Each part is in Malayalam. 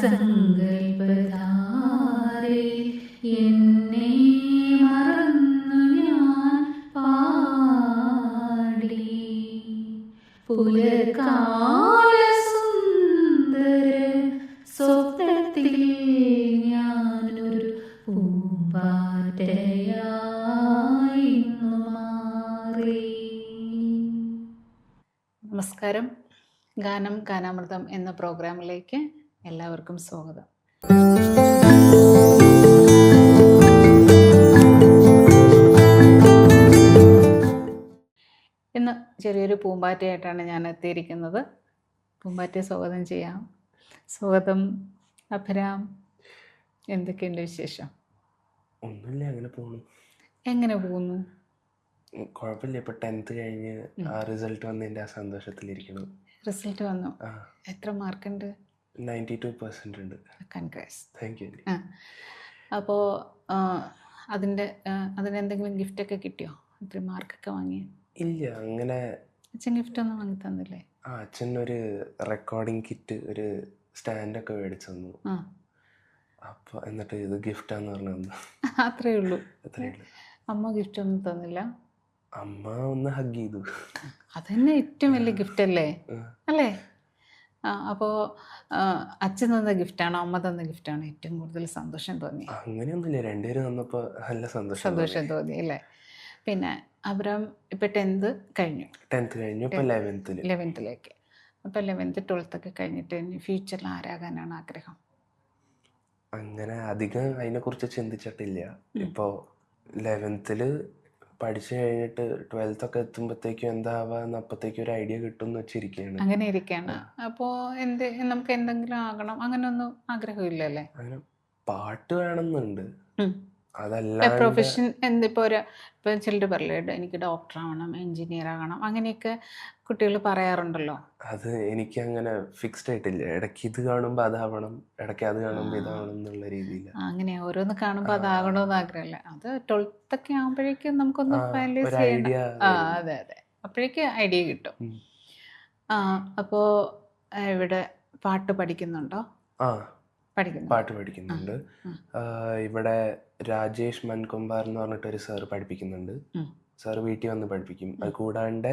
സങ്കൽപ്പധാരേ എന്നെ മറന്നു ഞാൻ പാടി പുലർകാല സുന്ദര സ്വപ്നത്തിൽ ഞാനൊരു പൂമ്പാറ്റയായി മാറി. നമസ്കാരം. ഗാനം ഗാനാമൃതം എന്ന പ്രോഗ്രാമിലേക്ക് എല്ലാവർക്കും സ്വാഗതം. ഇന്ന് ചെറിയൊരു പൂമ്പാറ്റയായിട്ടാണ് ഞാൻ എത്തിയിരിക്കുന്നത്. പൂമ്പാറ്റയെ സ്വാഗതം ചെയ്യാം. സ്വാഗതം അഭിരാം. എന്തൊക്കെയുണ്ട് വിശേഷം? ഒന്നുമില്ല, അങ്ങനെ പോകുന്നു. എങ്ങനെ പോകുന്നു? കുഴപ്പമില്ല. ഇപ്പൊ 10th കഴിഞ്ഞ് ആ റിസൾട്ട് വന്നതിന്റെ ആ സന്തോഷത്തിലിരിക്കണം. റിസൾട്ട് വന്നു. എത്ര മാർക്കുണ്ട്? 92% ഉണ്ട്. കൺഗ്രാറ്റ്സ്. Thank you. അപ്പോൾ അതിനെന്തെങ്കിലും ഗിഫ്റ്റൊക്കെ കിട്ടിയോ? ഇത്ര മാർക്കൊക്കെ വാങ്ങി? ഇല്ല, അങ്ങനെ അച്ഛൻ ഗിഫ്റ്റ് ഒന്നും വാങ്ങി തന്നില്ലേ? അച്ഛൻ ഒരു റെക്കോർഡിങ് കിറ്റ്, ഒരു സ്റ്റാൻഡൊക്കെ മേടിച്ചു തന്നു. അപ്പോൾ എന്നിട്ട് ഇത് ഗിഫ്റ്റാന്ന് പറഞ്ഞു. അത്രേ ഉള്ളൂ? അത്രേ ഉള്ളൂ. അമ്മ ഗിഫ്റ്റ് ഒന്നും തന്നില്ല? അമ്മ ഒന്ന് ഹഗ് ചെയ്തു. അതന്നെ ഏറ്റവും വലിയ ഗിഫ്റ്റ് അല്ലേ? അല്ലേ? അപ്പോൾ അച്ഛൻ തന്ന ഗിഫ്റ്റാണോ അമ്മ തന്ന ഗിഫ്റ്റാണോ ഏറ്റവും കൂടുതൽ സന്തോഷം തോന്നി? അങ്ങനെയൊന്നുമില്ല, രണ്ടുപേരും തന്നപ്പോൾ നല്ല സന്തോഷം തോന്നി അല്ലേ? പിന്നെ അബ്രാം ഇപ്പം 10th കഴിഞ്ഞു. 10th കഴിഞ്ഞു, ഇപ്പോൾ 11th അപ്പോൾ 11th 12th ഒക്കെ കഴിഞ്ഞിട്ട് ഇനി ഫ്യൂച്ചറിൽ ആരാകാനാണ് ആഗ്രഹം? അങ്ങനെ അധികം അതിനെക്കുറിച്ച് ചിന്തിച്ചിട്ടില്ല. ഇപ്പോൾ 11th പഠിച്ചു കഴിഞ്ഞിട്ട് 12th ഒക്കെ എത്തുമ്പോഴത്തേക്കും എന്താവാന്ന് അപ്പോഴത്തേക്കും ഒരു ഐഡിയ കിട്ടും എന്ന് വെച്ചിരിക്കുകയാണ്. അങ്ങനെ ഇരിക്കുകയാണ്. അപ്പോൾ നമുക്ക് എന്തെങ്കിലും ആകണം അങ്ങനെയൊന്നും ആഗ്രഹമില്ലല്ലേ? അങ്ങനെ പാട്ട് വേണമെന്നുണ്ട്. അതല്ല പ്രൊഫഷൻ ഇപ്പം ചിലർ പറയില്ല എനിക്ക് ഡോക്ടർ ആവണം, എൻജിനീയർ ആകണം, അങ്ങനെയൊക്കെ കുട്ടികൾ പറയാറുണ്ടല്ലോ. അത് എനിക്ക് അങ്ങനെ ഫിക്സ്ഡ് ആയിട്ടില്ല. ഇടയ്ക്ക് ഇത് കാണുമ്പോൾ അതാവണം, ഇടയ്ക്ക് അത് കാണുമ്പോൾ ഇതാവണം എന്നുള്ള രീതിയിൽ. അങ്ങനെ ഓരോന്ന് കാണുമ്പോൾ അതാകണമെന്ന് ആഗ്രഹമില്ല. അത് 12th ഒക്കെ ആകുമ്പോഴേക്കും നമുക്കൊന്ന് ഫൈനലൈസ് ചെയ്യണം. അതെ അതെ, അപ്പോഴേക്കും ഐഡിയ കിട്ടും. അപ്പോൾ ഇവിടെ പാട്ട് പഠിക്കുന്നുണ്ടോ? പാട്ട് പഠിക്കുന്നുണ്ട്. ഇവിടെ രാജേഷ് മൻകൊമ്പാർ എന്ന് പറഞ്ഞിട്ടൊരു സാർ പഠിപ്പിക്കുന്നുണ്ട്. സാർ വീട്ടിൽ വന്ന് പഠിപ്പിക്കും. അത് കൂടാണ്ട്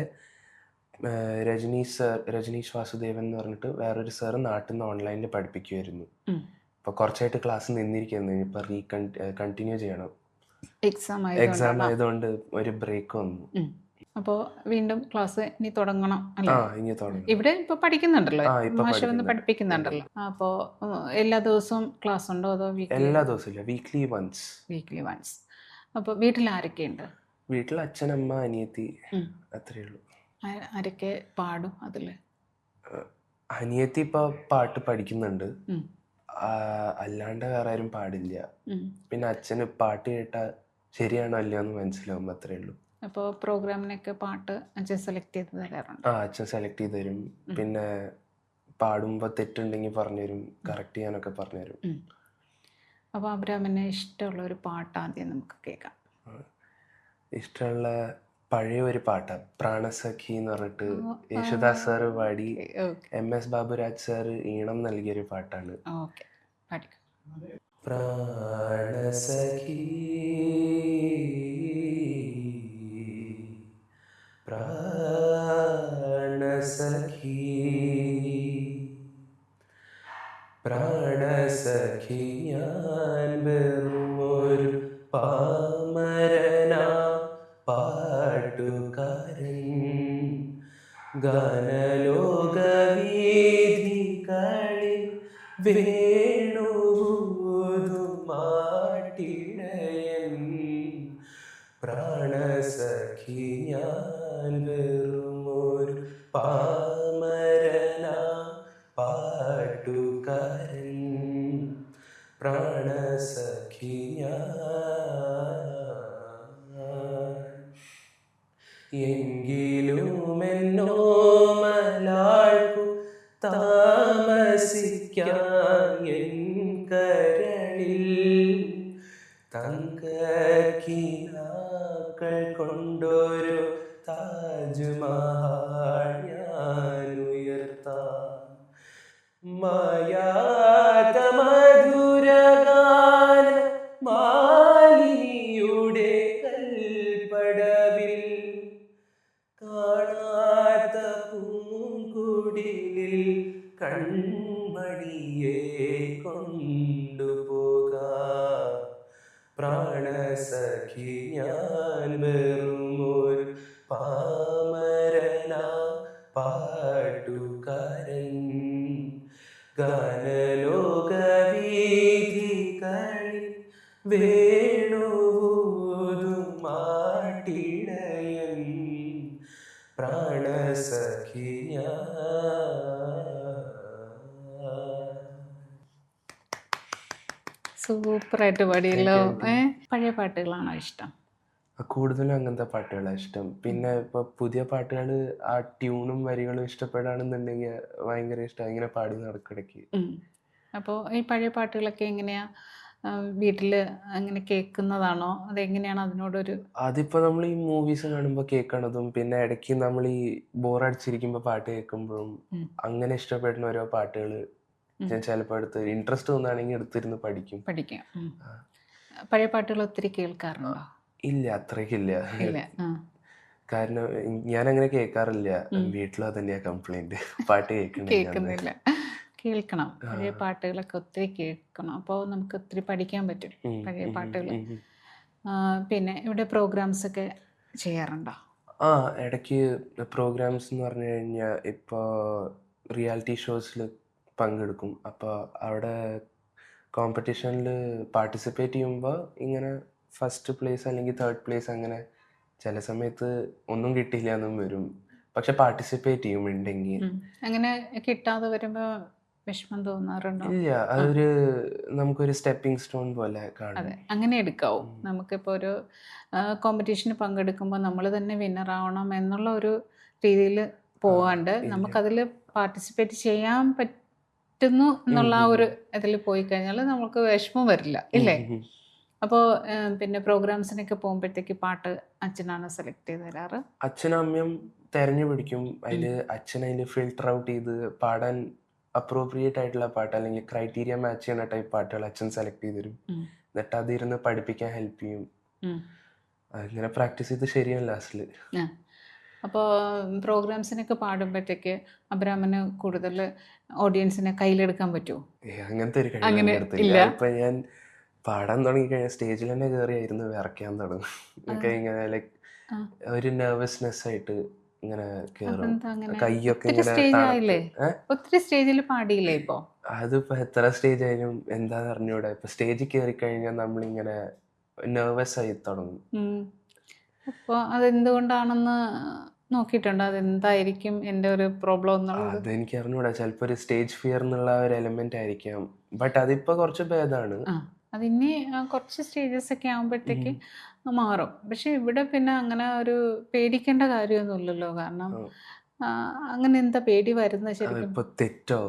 രജനീഷ് വാസുദേവൻ എന്ന് പറഞ്ഞിട്ട് വേറൊരു സാർ നാട്ടിൽ നിന്ന് ഓൺലൈനിൽ പഠിപ്പിക്കുമായിരുന്നു. ഇപ്പോൾ കുറച്ചായിട്ട് ക്ലാസ് നിന്നിരിക്കുന്നു. ഇപ്പോൾ കണ്ടിന്യൂ ചെയ്യണം. എക്സാം ആയതുകൊണ്ട് ഒരു ബ്രേക്ക് വന്നു. അപ്പോൾ വീണ്ടും ക്ലാസ് ഇനി തുടങ്ങണം അല്ലേ? ഇനി തുടങ്ങണം. ഇവിടെ ഇപ്പോൾ പഠിക്കുന്നുണ്ടല്ലോ, മാഷ് വന്ന് പഠിപ്പിക്കുന്നുണ്ടല്ലോ. അപ്പോൾ എല്ലാ ദിവസവും ക്ലാസ് ഉണ്ടോ അതോ എല്ലാ ദിവസവും ഇല്ല, വീക്ക്ലി വൺസ്. അപ്പോൾ വീട്ടിൽ ആരൊക്കെയുണ്ട്? വീട്ടിൽ അച്ഛൻ, അമ്മ, അനിയത്തി, അത്രയേ ഉള്ളൂ. ആരൊക്കെ പാടും അതിൽ? അനിയത്തി ഇപ്പോൾ പാട്ട് പഠിക്കുന്നുണ്ട്. അല്ലാണ്ട് വേറെ ആരും പാടില്ല. പിന്നെ അച്ഛന് പാട്ട് കേട്ടാൽ ശരിയാണോ അല്ലയോ എന്ന് മനസ്സിലാവും, അത്രേ ഉള്ളൂ. അപ്പോൾ പ്രോഗ്രാമിനൊക്കെ പാട്ട് അച്ഛൻ സെലക്ട് ചെയ്ത് തരാറുണ്ട്? അച്ഛൻ സെലക്ട് ചെയ്ത് തരും. പിന്നെ പാടുമ്പോൾ തെറ്റുണ്ടെങ്കിൽ പറഞ്ഞുതരും, കറക്റ്റ് ചെയ്യാനൊക്കെ പറഞ്ഞുതരും. അപ്പോൾ അബ്രാമിന് ഇഷ്ടമുള്ള ഒരു പാട്ട് ആദ്യം നമുക്ക് കേൾക്കാം. ഇഷ്ടമുള്ള പഴയ ഒരു പാട്ടാണ് പ്രാണസഖി എന്ന് പറഞ്ഞിട്ട് യേശുദാസ് സാറ് പാടി MS ബാബുരാജ് സാറ് ഈണം നൽകിയൊരു പാട്ടാണ്. പ്രാണസഖി പ്രാണസഖി പ്രാണസഖി ഞാൻ വെറുമൊരു പാമരനാ പാട്ടുകാരൻ ഗാനലോകവീഥികളിൽ വേണുമാട്ടിടയൻ പ്രാണസഖി ഞാൻ വെറുമൊരു പാമരനാ പാട്ടുകാരൻ പ്രാണസഖി എങ്കിലുമെന്നോ മലാൾക്കു താമസിക്കാൻ എൻ കരളിൽ തങ്കക്കിനാക്കൾ കൊണ്ടൊരു താജ്മഹൽ ഞാൻ ഉയർത്താം മായാത കൺമണിയെ കൊണ്ടുപോകാം പ്രാണസഖി ഞാൻ വെറുമൊരു പാമരനാ പാട്ടുകാരൻ ഗാനലോകവീഥികളിൽ വേണുവൂതുമാട്ടിടയൻ പ്രാണസഖി ഞാൻ. സൂപ്പറായിട്ട് പാടിയല്ലോ. പഴയ പാട്ടുകളാണോ ഇഷ്ടം? കൂടുതലും അങ്ങനത്തെ പാട്ടുകളാണ് ഇഷ്ടം. പിന്നെ ഇപ്പൊ പുതിയ പാട്ടുകൾ ആ ട്യൂണും വരികളും ഇഷ്ടപ്പെടുകയാണെന്നുണ്ടെങ്കിൽ ഭയങ്കര ഇഷ്ടമാണ് ഇങ്ങനെ പാടി നടക്കിടയ്ക്ക്. അപ്പോൾ ഈ പഴയ പാട്ടുകളൊക്കെ എങ്ങനെയാ വീട്ടിൽ അങ്ങനെ കേൾക്കുന്നതാണോ അതെങ്ങനെയാണ് അതിനോടൊരു? അതിപ്പോ നമ്മൾ ഈ മൂവീസ് കാണുമ്പോൾ കേൾക്കണതും പിന്നെ ഇടയ്ക്ക് നമ്മൾ ഈ ബോറടിച്ചിരിക്കുമ്പോൾ പാട്ട് കേൾക്കുമ്പോഴും അങ്ങനെ ഇഷ്ടപ്പെടുന്ന ഓരോ പാട്ടുകൾ ഞാൻ ചിലപ്പോൾ എടുത്ത് ഇൻട്രസ്റ്റ് തോന്നുകയാണെങ്കിൽ എടുത്തിരുന്ന് പഠിക്കും. പഴയ പാട്ടുകൾ ഒത്തിരി കേൾക്കാറുണ്ടോ? ഇല്ല, അത്രയ്ക്കില്ല. കാരണം ഞാൻ അങ്ങനെ കേൾക്കാറില്ല. വീട്ടിലോ തന്നെയാ കംപ്ലൈന്റ്, പാട്ട് കേൾക്കുന്നില്ല. കേൾക്കണം, പഴയ പാട്ടുകളൊക്കെ ഒത്തിരി കേൾക്കണം. അപ്പോൾ നമുക്ക് ഒത്തിരി പഠിക്കാൻ പറ്റും പഴയ പാട്ടുകൾ. പിന്നെ ഇവിടെ പ്രോഗ്രാംസ് ഒക്കെ ചെയ്യാറുണ്ടോ? ഇടയ്ക്ക് പ്രോഗ്രാംസ് എന്ന് പറഞ്ഞു കഴിഞ്ഞാൽ ഇപ്പോൾ റിയാലിറ്റി ഷോസിൽ പങ്കെടുക്കും. അപ്പോൾ അവിടെ കോമ്പറ്റീഷനിൽ പാർട്ടിസിപ്പേറ്റ് ചെയ്യുമ്പോൾ ഇങ്ങനെ ഫസ്റ്റ് പ്ലേസ് അല്ലെങ്കിൽ തേർഡ് പ്ലേസ് അങ്ങനെ ചില സമയത്ത് ഒന്നും കിട്ടിയില്ല എന്നും വരും. പക്ഷെ പാർട്ടിസിപ്പേറ്റ് ചെയ്യും ഉണ്ടെങ്കിൽ. അങ്ങനെ കിട്ടാതെ വരുമ്പോൾ വിഷമം തോന്നാറുണ്ടോ? ഇല്ല, അതൊരു നമുക്കൊരു സ്റ്റെപ്പിംഗ് സ്റ്റോൺ പോലെ കാണും. അതെ, അങ്ങനെ എടുക്കാവും. നമുക്കിപ്പോൾ ഒരു കോമ്പറ്റീഷന് പങ്കെടുക്കുമ്പോൾ നമ്മൾ തന്നെ വിന്നർ ആവണം എന്നുള്ള ഒരു രീതിയിൽ പോവാണ്ട് നമുക്കതിൽ പാർട്ടിസിപ്പേറ്റ് ചെയ്യാൻ പറ്റുന്നു എന്നുള്ള ആ ഒരു ഇതിൽ പോയി കഴിഞ്ഞാൽ നമുക്ക് വിഷമം വരില്ല, ഇല്ലേ? അപ്പോൾ പിന്നെ പ്രോഗ്രാംസിനൊക്കെ പോകുമ്പോഴത്തേക്ക് പാട്ട് അച്ഛനാണ് സെലക്ട് ചെയ്ത് തരാറ്? അച്ഛനും അമ്മയും തെരഞ്ഞു പിടിക്കും. അച്ഛൻ അതിൽ ഫിൽട്ടർ ഔട്ട് ചെയ്ത് പാടാൻ അപ്രോപ്രിയേറ്റ് ആയിട്ടുള്ള പാട്ട് അല്ലെങ്കിൽ ക്രൈറ്റീരിയ മാച്ച് ചെയ്യുന്ന ടൈപ്പ് പാട്ടുകൾ അച്ഛൻ സെലക്ട് ചെയ്ത് തരും. എന്നിട്ട് അതിരുന്ന് പഠിപ്പിക്കാൻ ഹെൽപ്പ് ചെയ്യും. അങ്ങനെ പ്രാക്ടീസ് ചെയ്ത് ശരിയാണ് ലാസ്റ്റിൽ. അപ്പോൾ പ്രോഗ്രാംസിനൊക്കെ പാടുമ്പോഴത്തേക്ക് അബ്രാമിന് കൂടുതൽ ഓഡിയൻസിനെ കയ്യിലെടുക്കാൻ പറ്റുമോ? അങ്ങനത്തെ ഒരു കഴിവ് എടുത്തില്ല. ഇപ്പൊ ഞാൻ പാടാൻ തുടങ്ങി കഴിഞ്ഞാൽ സ്റ്റേജിൽ തന്നെ കയറിയായിരുന്നു വിറയ്ക്കാൻ തുടങ്ങും. ഇങ്ങനെ ലൈക്ക് ഒരു നെർവസ്നെസ് ആയിട്ട് ഇങ്ങനെ കേറും. കൈയൊക്കെ ഒത്തിരി സ്റ്റേജിൽ പാടിയില്ലേ ഇപ്പോ? അതിപ്പോ എത്ര സ്റ്റേജ് ആയാലും എന്താ അറിഞ്ഞൂടെ, ഇപ്പൊ സ്റ്റേജിൽ കയറി കഴിഞ്ഞാൽ നമ്മളിങ്ങനെ നെർവസ് ആയി തുടങ്ങും. അപ്പോൾ അതെന്തുകൊണ്ടാണെന്ന് നോക്കിയിട്ടുണ്ടോ? അതെന്തായിരിക്കും എൻ്റെ ഒരു പ്രോബ്ലം എന്നുള്ളത്? അതെനിക്ക് അറിഞ്ഞൂടാ. ചിലപ്പോൾ ഒരു സ്റ്റേജ് ഫിയർ എന്നുള്ള ഒരു എലമെന്റ് ആയിരിക്കാം. ബട്ട് അതിപ്പോ കുറച്ച് ഭേദമാണ്. അതിനി കുറച്ച് സ്റ്റേജസ് ഒക്കെ ആകുമ്പോഴത്തേക്ക് മാറും. പക്ഷെ ഇവിടെ പിന്നെ അങ്ങനെ ഒരു പേടിക്കേണ്ട കാര്യമൊന്നുമില്ലല്ലോ. കാരണം അങ്ങനെ എന്താ പേടി വരുന്നത് ശരിക്കും? ഇപ്പൊ തെറ്റോ,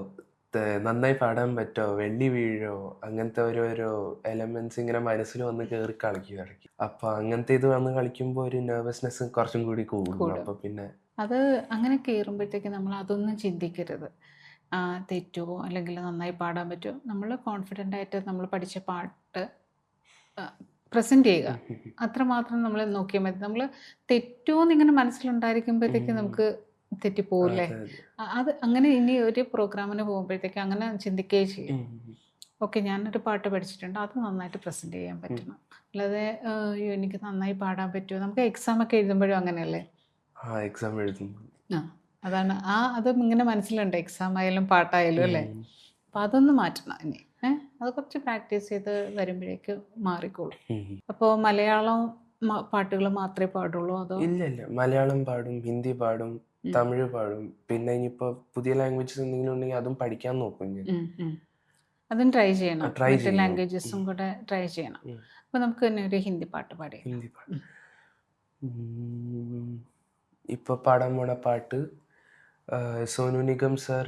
നന്നായി പാടാൻ പറ്റോ, വെള്ളി വീഴോ, അങ്ങനത്തെ ഓരോരോ എലമെന്റ്സ് ഇങ്ങനെ മനസ്സിൽ വന്ന് കയറി കളിക്കും. അപ്പൊ അങ്ങനത്തെ ഇത് വന്ന് കളിക്കുമ്പോൾ ഒരു നെർവസ്നെസ് കുറച്ചും കൂടി കൂടും. അപ്പൊ പിന്നെ അത് അങ്ങനെ കയറുമ്പോഴത്തേക്ക് നമ്മൾ അതൊന്നും ചിന്തിക്കരുത്. തെറ്റുമോ അല്ലെങ്കിൽ നന്നായി പാടാൻ പറ്റുമോ, നമ്മൾ കോൺഫിഡൻ്റ് ആയിട്ട് നമ്മൾ പഠിച്ച പാട്ട് പ്രസൻറ്റ് ചെയ്യുക, അത്രമാത്രം നമ്മൾ നോക്കിയാൽ മതി. നമ്മൾ തെറ്റുമോ എന്നിങ്ങനെ മനസ്സിലുണ്ടായിരിക്കുമ്പോഴത്തേക്ക് നമുക്ക് തെറ്റിപ്പോവില്ലേ? അത് അങ്ങനെ ഇനി ഒരു പ്രോഗ്രാമിന് പോകുമ്പോഴത്തേക്ക് അങ്ങനെ ചിന്തിക്കുകയും ചെയ്യും. ഓക്കെ, ഞാനൊരു പാട്ട് പഠിച്ചിട്ടുണ്ട്, അത് നന്നായിട്ട് പ്രസൻറ്റ് ചെയ്യാൻ പറ്റണം. അല്ലാതെ എനിക്ക് നന്നായി പാടാൻ പറ്റുമോ? നമുക്ക് എക്സാം ഒക്കെ എഴുതുമ്പോഴും അങ്ങനെയല്ലേ? എക്സാം എഴുതും. അതാണ് അതും ഇങ്ങനെ മനസ്സിലുണ്ട്, എക്സാം ആയാലും പാട്ടായാലും, അല്ലേ? അപ്പം അതൊന്ന് മാറ്റണം ഇനി. അത് കുറച്ച് പ്രാക്ടീസ് ചെയ്ത് വരുമ്പോഴേക്ക് മാറിക്കോളും. അപ്പോൾ മലയാളം പാട്ടുകൾ മാത്രമേ പാടുള്ളൂ അതോ? ഇല്ല, മലയാളം പാടും, ഹിന്ദി പാടും, തമിഴ് പാടും. പിന്നെ ഇനിയിപ്പോൾ പുതിയ ലാംഗ്വേജസ് എന്തെങ്കിലും ഉണ്ടെങ്കിൽ അതും പഠിക്കാൻ നോക്കും ഞാൻ. അതും ട്രൈ ചെയ്യണം, മറ്റു ലാംഗ്വേജസും കൂടെ ട്രൈ ചെയ്യണം. അപ്പോൾ നമുക്ക് തന്നെ ഒരു ഹിന്ദി പാട്ട് പാടി. ഹിന്ദി പാട്ട് ഇപ്പോൾ പാടാൻ പോണ പാട്ട് സോനു നിഗം സർ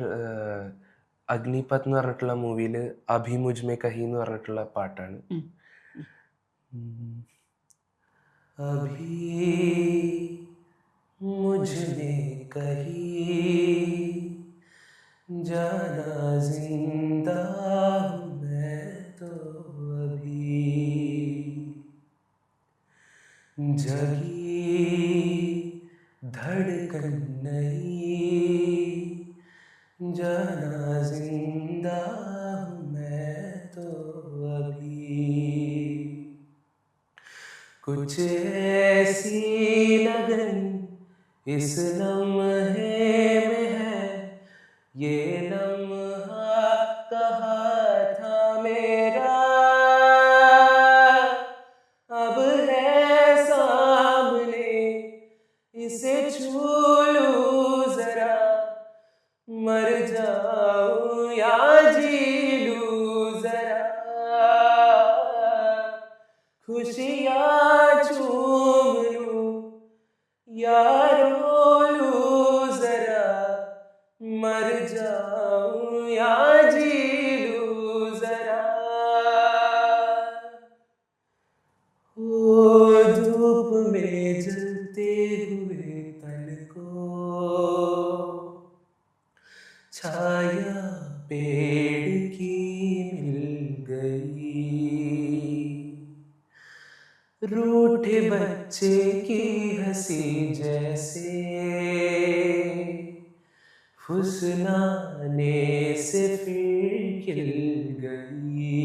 അഗ്നിപത് എന്ന് പറഞ്ഞിട്ടുള്ള മൂവിയിൽ അഭി മുജ്മേ കഹി എന്ന് പറഞ്ഞിട്ടുള്ള പാട്ടാണ്. അഭി മുജ്മേ കഹി ജാനാ ജിന്ദാ ഹൂം मैं तो अभी जगी धड़कन नहीं जाना जिंदा जिंदा हूँ मैं तो अभी, कुछ ऐसी लगन इस लम्हे में है, ये लम्हा कहाँ था मेरा, अब है सामने इसे छू लूं जरा, मर जाऊं या जी लूं जरा, खुशियाँ चूम लूं या रो लूं जरा, मर जाऊं या जी लूं जरा, ओ धूप में जलते हुए तन को छाया पेड़ की मिल गई, रूठे बच्चे की हंसी जैसे फुसलाने से फिर खिल गई,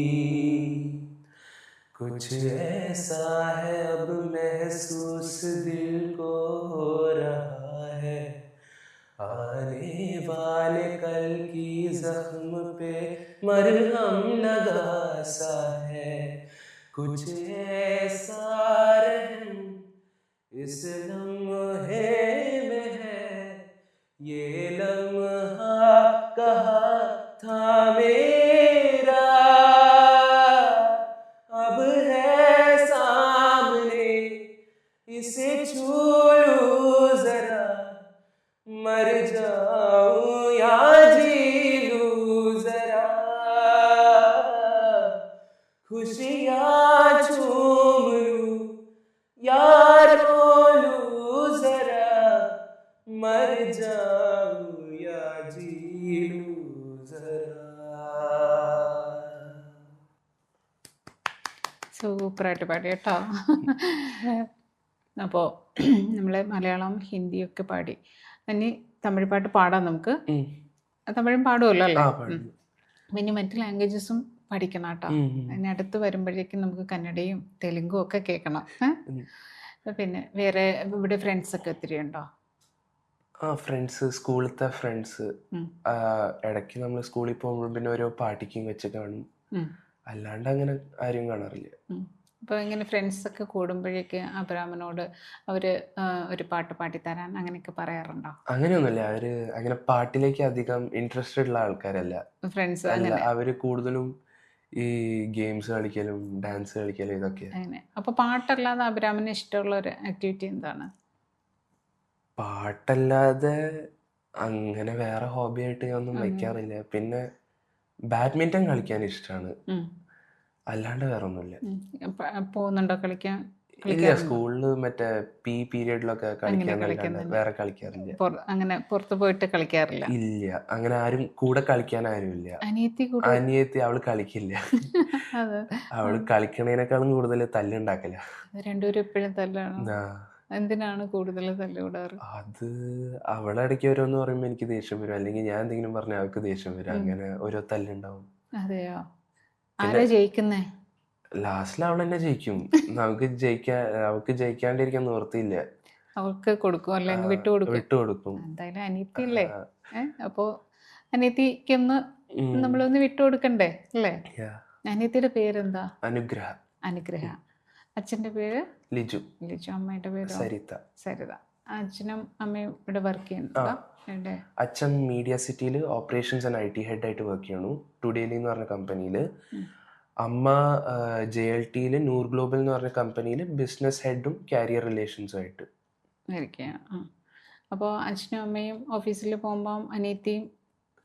कुछ ऐसा है अब महसूस दिल को हो रहा है, आने वाले कल की जख्म पे मरहम लगा सा है, कुछ ऐसा रहम इस लम्हे में है, ये लम्हा कहाँ था मेरा, अब है सामने इसे छू लूं जरा, मर जाऊं या जी लूं जरा, खुशियाँ चूम लूं या रो लूं जरा, मर जाऊं या जी लूं जरा. സൂപ്പറായിട്ട് പാടി കേട്ടോ. അപ്പോൾ നമ്മൾ മലയാളം ഹിന്ദിയൊക്കെ പാടി, ഇനി തമിഴ് പാട്ട് പാടാം നമുക്ക്. തമിഴും പാടുമല്ലോ അല്ലേ? പിന്നെ മറ്റ് ലാംഗ്വേജസും പഠിക്കണം കേട്ടോ. അതിന് അടുത്ത് വരുമ്പോഴേക്കും നമുക്ക് കന്നഡയും തെലുങ്കും ഒക്കെ കേൾക്കണം. പിന്നെ വേറെ ഇവിടെ ഫ്രണ്ട്സൊക്കെ ഒത്തിരി ഉണ്ടോ? ഫ്രണ്ട്സ്, സ്കൂളിലത്തെ ഫ്രണ്ട്സ്. ഇടയ്ക്ക് നമ്മൾ സ്കൂളിൽ പോകുമ്പോൾ പിന്നെ ഓരോ പാർട്ടിക്കും വെച്ച് കാണും, അല്ലാണ്ട് അങ്ങനെ ആരും കാണാറില്ല. അപ്പോൾ ഇങ്ങനെ ഫ്രണ്ട്സൊക്കെ കൂടുമ്പോഴേക്ക് അബ്രാമിനോട് അവർ ഒരു പാട്ട് പാടിത്തരാൻ അങ്ങനെയൊക്കെ പറയാറുണ്ടോ? അങ്ങനെയൊന്നുമില്ല, അവര് അങ്ങനെ പാട്ടിലേക്ക് അധികം ഇൻട്രസ്റ്റഡ് ഉള്ള ആൾക്കാരല്ല. ഫ്രണ്ട്സ് അല്ല, അവര് കൂടുതലും ഈ ഗെയിംസ് കളിക്കലും ഡാൻസ് കളിക്കലും ഇതൊക്കെ. അങ്ങനെ. അപ്പോൾ പാട്ടല്ലാതെ അബ്രാമിന് ഇഷ്ടമുള്ള ഒരു ആക്ടിവിറ്റി എന്താണ്? പാട്ടല്ലാതെ അങ്ങനെ വേറെ ഹോബി ആയിട്ട് ഞാനൊന്നും വയ്ക്കാറില്ല. പിന്നെ ബാഡ്മിന്റൺ കളിക്കാൻ ഇഷ്ടമാണ്, അല്ലാണ്ട് വേറെ ഒന്നുമില്ല. പോകുന്നുണ്ടോ കളിക്കാൻ? ഇല്ല, സ്കൂളിൽ മറ്റേ പീരിയഡിലൊക്കെ കളിക്കാൻ, വേറെ കളിക്കാറില്ല. അങ്ങനെ പുറത്ത് പോയിട്ട് കളിക്കാറില്ല? ഇല്ല, അങ്ങനെ ആരും കൂടെ കളിക്കാൻ ആരും ഇല്ല. അനിയത്തി അവള് കളിക്കില്ല. അവള് കളിക്കണേനേക്കാളും കൂടുതൽ തല്ലുണ്ടാക്കല. രണ്ടുപേരും എപ്പോഴും തല്ലാണ്. എന്തിനാണ് കൂടുതൽ തല്ലുകൂടാറ്? അത് അവളിടയ്ക്ക് ഓരോന്ന് പറയുമ്പോ എനിക്ക് ദേഷ്യം വരും, അല്ലെങ്കിൽ ഞാൻ എന്തെങ്കിലും പറഞ്ഞാൽ അവൾക്ക് ദേഷ്യം വരും, അങ്ങനെ ഓരോ തല്ലുണ്ടാവും. അതെയോ? ആരാ ജയിക്കുന്നേ? ലാസ്റ്റിൽ അവൾ തന്നെ ജയിക്കും. അവൾക്ക് ജയിക്കാണ്ടിരിക്കാൻ നിവർത്തിയില്ല. അവൾക്ക് കൊടുക്കും അല്ലെങ്കിൽ വിട്ടുകൊടുക്കും. എന്തായാലും അനിയത്തിയല്ലേ, അപ്പോ അനിയത്തിക്കൊന്ന് നമ്മളൊന്ന് വിട്ടുകൊടുക്കണ്ടേ അല്ലേ? അനിയത്തിയുടെ പേരെന്താ? അനുഗ്രഹ. അച്ഛന്റെ പേര് ലിജു. അമ്മയുടെ പേര് സരിത. അച്ഛനും അമ്മയും ഇവിടെ വർക്ക് ചെയ്യുന്നുണ്ടോ? അച്ഛൻ മീഡിയ സിറ്റിയിൽ ഓപ്പറേഷൻസ് ആൻഡ് IT ഹെഡ് ആയിട്ട് വർക്ക് ചെയ്യണു, ടുഡേലി എന്ന് പറഞ്ഞ കമ്പനിയിൽ. അമ്മ JLTയിൽ നൂർ ഗ്ലോബൽ എന്ന് പറഞ്ഞ കമ്പനിയിൽ ബിസിനസ് ഹെഡും കാരിയർ റിലേഷൻസും ആയിട്ട് ഇരിക്കുകയാണ്. അപ്പോൾ അച്ഛനും അമ്മയും ഓഫീസിൽ പോകുമ്പോൾ അനിയത്തിയും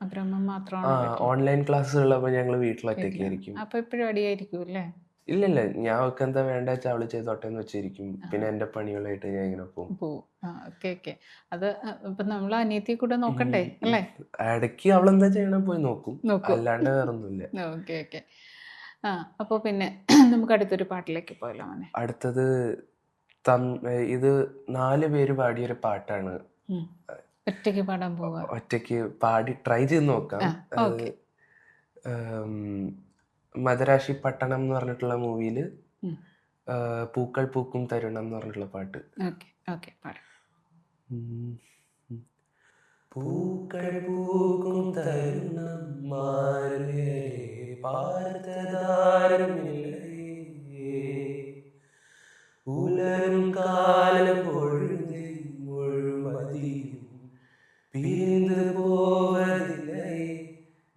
അബ്രാമും മാത്രമാണ്? ഓൺലൈൻ ക്ലാസ് ഉള്ളപ്പോൾ ഞങ്ങൾ വീട്ടിലൊറ്റയ്ക്ക് ആയിരിക്കും. അപ്പോൾ എപ്പോഴും അടിയായിരിക്കും അല്ലേ? ഇല്ല, ഞാൻ അവൾക്ക് എന്താ വേണ്ട വെച്ചാൽ അവള് ചെയ്തോട്ടെ എന്ന് വെച്ചിരിക്കും. പിന്നെ എന്റെ പണികളായിട്ട് ഞാൻ ഇങ്ങനെ പോകും. അത് ഇപ്പൊ നമ്മൾ അനിയത്തിയെ കൂടെ നോക്കണ്ടേ അല്ലേ? ഇടയ്ക്ക് അവളെന്താ ചെയ്യണം പോയി നോക്കും, അല്ലാണ്ട് വേറൊന്നുമില്ല. അപ്പോൾ പിന്നെ നമുക്ക് അടുത്തൊരു പാട്ടിലേക്ക് പോയല്ലോ മോനെ. അടുത്തത് ഇത് 4 പേര് പാടിയൊരു പാട്ടാണ്. ഒറ്റയ്ക്ക് പാടാൻ പോവാ? ഒറ്റയ്ക്ക് പാടി ട്രൈ ചെയ്ത് നോക്കാം. മദരാശി പട്ടണം എന്ന് പറഞ്ഞിട്ടുള്ള മൂവിയിൽ പൂക്കൾ പൂക്കും തരുണം എന്ന് പറഞ്ഞിട്ടുള്ള പാട്ട്. ഓക്കെ ഓക്കെ പാടാം. പൂക്കൾ പൂക്കും തരുണം മാറുകേ പാർത്തതാരുമില്ലേ, ഉലരും കാലം പൊഴുതി മുഴുവതിയും പിരിந்து പോവതില്ലേ,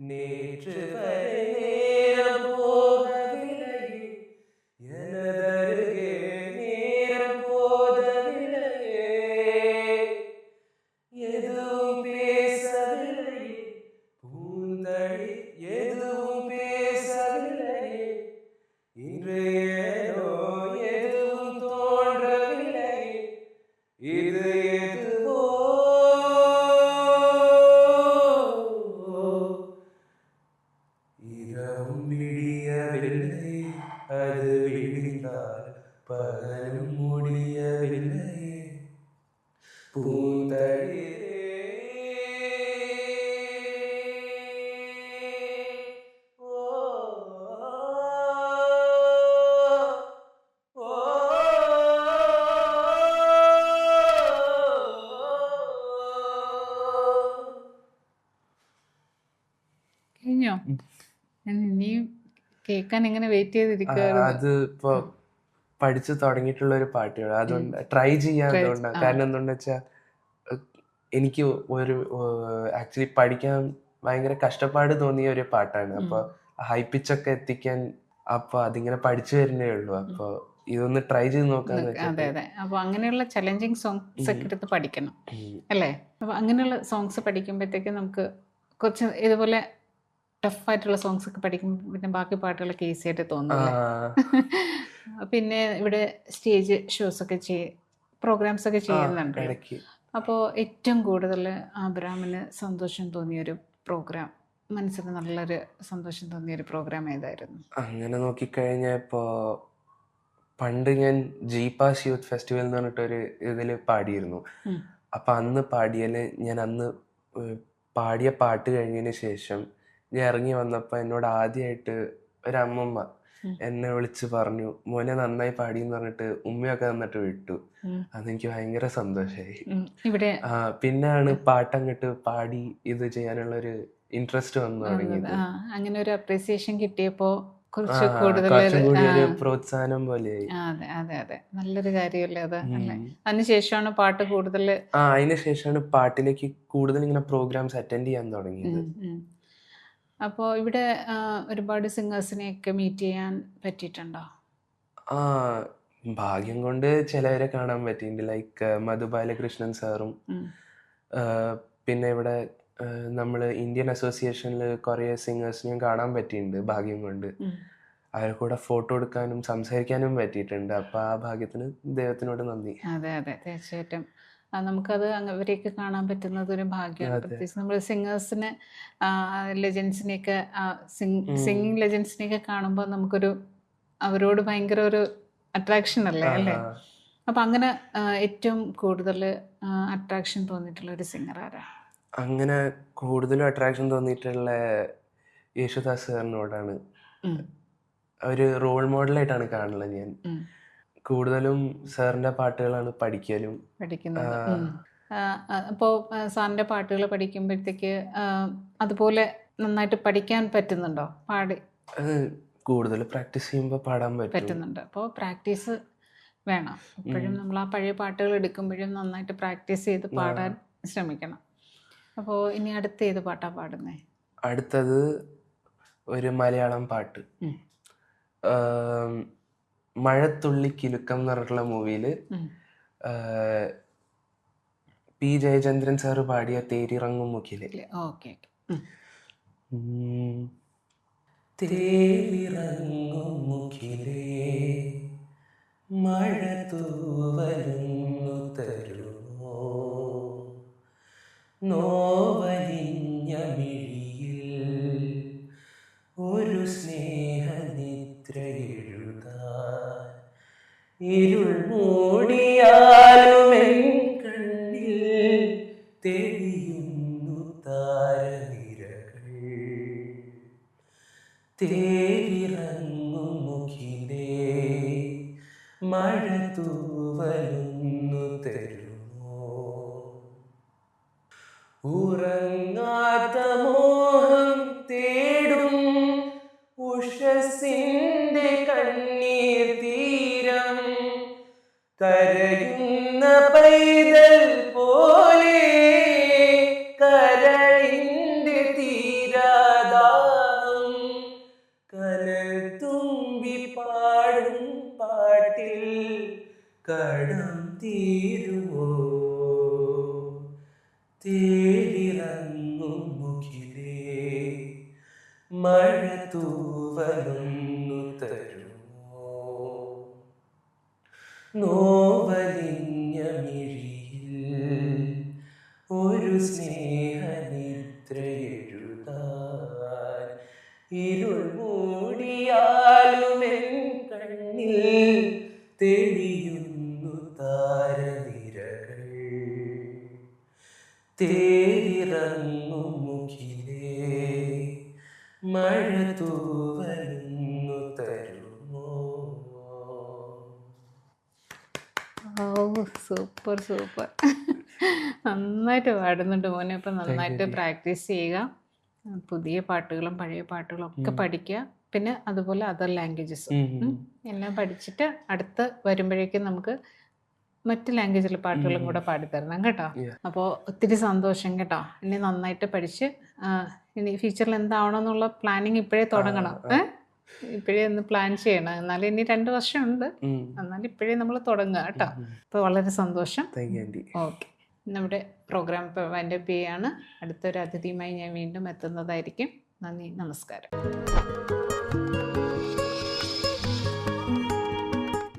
നേற்று വരെ നേരം போகவில்லை எனதருகே நேரம் போதவில்லையே, எதுவும் பேசவில்லை பூந்தழி எதுவும் பேசவில்லை, இன்று ஏனோ எதுவும் தோன்றவில்லை, இது எதுவோ இரவும் விடியவில்லை, அது விடிந்தால் பகலும் முடியவில்லை, பூந்தளிரே ஓ ஓ കഴിഞ്ഞോ? ഞാൻ ഇനിയും കേൾക്കാൻ ഇങ്ങനെ വെയിറ്റ് ചെയ്തിരിക്കുവായിരുന്നു. അത് ഇപ്പൊ പഠിച്ചു തുടങ്ങിയിട്ടുള്ള ഒരു പാട്ടുകൾ, അതുകൊണ്ട് ട്രൈ ചെയ്യാത്തതുകൊണ്ടാണ്. കാരണം എന്തുകൊണ്ടെന്ന് വെച്ചാൽ എനിക്ക് ഒരു ആക്ച്വലി പഠിക്കാൻ ഭയങ്കര കഷ്ടപ്പാട് തോന്നിയ ഒരു പാട്ടാണ്. അപ്പൊ ഹൈ പിച്ചൊക്കെ എത്തിക്കാൻ അപ്പൊ അതിങ്ങനെ പഠിച്ചു വരുന്നേ ഉള്ളൂ. അപ്പൊ ഇതൊന്ന് ട്രൈ ചെയ്ത് നോക്കാന്ന് അതെ വെച്ചാൽ അതെ. അപ്പൊ അങ്ങനെയുള്ള ചലഞ്ചിങ് സോങ്സ് ഒക്കെ എടുത്ത് പഠിക്കണം അല്ലേ? അപ്പൊ അങ്ങനെയുള്ള സോങ്സ് പഠിക്കുമ്പോഴത്തേക്ക് നമുക്ക് കുറച്ച് ഇതുപോലെ ടഫായിട്ടുള്ള സോങ്സ് ഒക്കെ പഠിക്കുമ്പോൾ പിന്നെ ബാക്കി പാട്ടുകളൊക്കെ ഈസി ആയിട്ട് തോന്നുന്നു. പിന്നെ ഇവിടെ സ്റ്റേജ് ഷോസ് ഒക്കെ പ്രോഗ്രാംസ് ഒക്കെ ചെയ്യുന്നുണ്ട്. ഇടയ്ക്ക് അപ്പോൾ ഏറ്റവും കൂടുതൽ ആബ്രാമിന് സന്തോഷം തോന്നിയൊരു പ്രോഗ്രാം, മനസ്സിന് നല്ലൊരു സന്തോഷം തോന്നിയൊരു പ്രോഗ്രാം ഏതായിരുന്നു? അങ്ങനെ നോക്കിക്കഴിഞ്ഞാൽ ഇപ്പോൾ പണ്ട് ഞാൻ ജി പാസ് യൂത്ത് ഫെസ്റ്റിവൽ എന്ന് പറഞ്ഞിട്ടൊരു ഇതിൽ പാടിയിരുന്നു. അപ്പം അന്ന് പാടിയാല് ഞാൻ അന്ന് പാടിയ പാട്ട് കഴിഞ്ഞതിന് ശേഷം ഞാൻ ഇറങ്ങി വന്നപ്പോൾ എന്നോട് ആദ്യമായിട്ട് ഒരമ്മമ്മ എന്നെ വിളിച്ച് പറഞ്ഞു, മോനെ നന്നായി പാടി എന്ന് പറഞ്ഞിട്ട് ഉമ്മയൊക്കെ തന്നിട്ട് വിട്ടു. അതെനിക്ക് ഭയങ്കര സന്തോഷമായി. ഇവിടെ പിന്നെയാണ് പാട്ടങ്ങോട്ട് പാടി ഇത് ചെയ്യാനുള്ള ഒരു ഇൻട്രസ്റ്റ് വന്നു തുടങ്ങിയത്. അങ്ങനെ ഒരു അപ്രീസിയേഷൻ കിട്ടിയപ്പോൾ കുറച്ച് കൂടുതൽ ഒരു പ്രോത്സാഹനം പോലെയായി. അതെ അതെ അതെ, നല്ലൊരു കാര്യമല്ലേ അത് അല്ലേ? അതിനുശേഷമാണ് പാട്ട് കൂടുതൽ അതിനുശേഷമാണ് പാട്ടിലേക്ക് കൂടുതൽ ഇങ്ങനെ പ്രോഗ്രാംസ് അറ്റൻഡ് ചെയ്യാൻ തുടങ്ങിയത്. അപ്പോൾ ഇവിടെ ഒരുപാട് സിംഗേഴ്സിനെയൊക്കെ മീറ്റ് ചെയ്യാൻ പറ്റിയിട്ടുണ്ടോ? ഭാഗ്യം കൊണ്ട് ചിലവരെ കാണാൻ പറ്റിയിട്ടുണ്ട്. ലൈക്ക് മധു ബാലകൃഷ്ണൻ സാറും, പിന്നെ ഇവിടെ നമ്മൾ ഇന്ത്യൻ അസോസിയേഷനിൽ കുറേ സിംഗേഴ്സിനെയും കാണാൻ പറ്റിയിട്ടുണ്ട് ഭാഗ്യം കൊണ്ട്. അവരെ കൂടെ ഫോട്ടോ എടുക്കാനും സംസാരിക്കാനും പറ്റിയിട്ടുണ്ട്. അപ്പോൾ ആ ഭാഗ്യത്തിന് ദൈവത്തിനോട് നന്ദി. അതെ അതെ, തീർച്ചയായിട്ടും നമുക്കത് അവരെയൊക്കെ കാണാൻ പറ്റുന്നത് ഒരു ഭാഗ്യമാണ്. പ്രത്യേകിച്ച് നമ്മൾ സിംഗേഴ്സിനെ ലെജൻസിനെയൊക്കെ സിംഗിങ് ലെജൻസിനെയൊക്കെ കാണുമ്പോൾ നമുക്കൊരു അവരോട് ഭയങ്കര ഒരു അട്രാക്ഷൻ അല്ലേ അല്ലേ? അപ്പം അങ്ങനെ ഏറ്റവും കൂടുതൽ അട്രാക്ഷൻ തോന്നിയിട്ടുള്ള ഒരു സിംഗർ ആരാ? അങ്ങനെ കൂടുതലും അട്രാക്ഷൻ തോന്നിയിട്ടുള്ള യേശുദാസ് സാറിനോടാണ്. ഒരു റോൾ മോഡലായിട്ടാണ് കാണുന്നത് ഞാൻ. കൂടുതലും സാറിൻ്റെ പാട്ടുകളാണ് പഠിക്കുന്നത്. അപ്പോൾ സാറിൻ്റെ പാട്ടുകൾ പഠിക്കുമ്പോഴത്തേക്ക് അതുപോലെ നന്നായിട്ട് പഠിക്കാൻ പറ്റുന്നുണ്ടോ? കൂടുതൽ പ്രാക്ടീസ് ചെയ്യുമ്പോൾ പാടാൻ പറ്റുന്നുണ്ട്. അപ്പോൾ പ്രാക്ടീസ് വേണം എപ്പോഴും. നമ്മൾ ആ പഴയ പാട്ടുകൾ എടുക്കുമ്പോഴും നന്നായിട്ട് പ്രാക്ടീസ് ചെയ്ത് പാടാൻ ശ്രമിക്കണം. അപ്പോൾ ഇനി അടുത്ത ഏത് പാട്ടാണ് പാടുന്നേ? അടുത്തത് ഒരു മലയാളം പാട്ട്, മഴത്തുള്ളി കിലുക്കം എന്ന് പറഞ്ഞിട്ടുള്ള മൂവിയിൽ പി ജയചന്ദ്രൻ സാറ് പാടിയ തേരിറങ്ങും മുഖില്. ഓക്കെ. തേരിറങ്ങും മുഖിലേ മഴ തൂവലുന്നു തരുമോ, നോവലിഞ്ഞ മിഴിയിൽ ഒരു സ്നേഹനിദ്ര എഴുതാൻ, ഇരുൾ മൂടിയാലുമെൻ കണ്ണിൽ തെളിയുന്നു താരനിരകൾ, തേരിറങ്ങും മുഖിലേ മഴ തൂവലൊന്നു തരുമോ, ഉറങ്ങാത്ത മോഹം തേടും ഉഷസിന്റെ കണ്ണീർ തീരം, കരയുന്ന പൈതൽ പോലെ കരളിന്റെ തീരാദാഹം, കനൽ തുമ്പി പാടും പാട്ടിൽ കടം തീരുമോ, തേരിറങ്ങും മുഖിലേ മഴ തൂവലൊന്നു തരുമോ, നോവലിഞ്ഞ മിഴിയിൽ ഒരു സ്നേഹനിദ്രയെഴുതാൻ, ഇരുൾ മൂടിയാലുമെൻ കണ്ണിൽ തെളിയുന്നു താരനിരകൾ, തേരിറങ്ങും മുഖിലേ മഴ തൂവലൊന്നു തരുമോ. ഓ സൂപ്പർ സൂപ്പർ, നന്നായിട്ട് പാടുന്നുണ്ട് മോനെ. അപ്പം നന്നായിട്ട് പ്രാക്ടീസ് ചെയ്യുക, പുതിയ പാട്ടുകളും പഴയ പാട്ടുകളും ഒക്കെ പഠിക്കുക, പിന്നെ അതുപോലെ അതർ ലാംഗ്വേജസും എല്ലാം പഠിച്ചിട്ട് അടുത്ത് വരുമ്പോഴേക്കും നമുക്ക് മറ്റ് ലാംഗ്വേജിലെ പാട്ടുകളും കൂടെ പാടിത്തരണം കേട്ടോ. അപ്പോൾ ഒത്തിരി സന്തോഷം കേട്ടോ. ഇനി നന്നായിട്ട് പഠിച്ച് ഇനി ഫ്യൂച്ചറിൽ എന്താവണമെന്നുള്ള പ്ലാനിങ് ഇപ്പോഴേ തുടങ്ങണം. ഇപ്പോഴേ ഒന്ന് പ്ലാൻ ചെയ്യണം. എന്നാലും ഇനി 2 വർഷമുണ്ട്, എന്നാലും ഇപ്പോഴേ നമ്മൾ തുടങ്ങുക കേട്ടോ. അപ്പോൾ വളരെ സന്തോഷം. ഓക്കെ, നമ്മുടെ പ്രോഗ്രാം ഇപ്പോൾ വൈൻഡപ്പ് ചെയ്യാണ്. അടുത്തൊരു അതിഥിയുമായി ഞാൻ വീണ്ടും എത്തുന്നതായിരിക്കും. നന്ദി, നമസ്കാരം.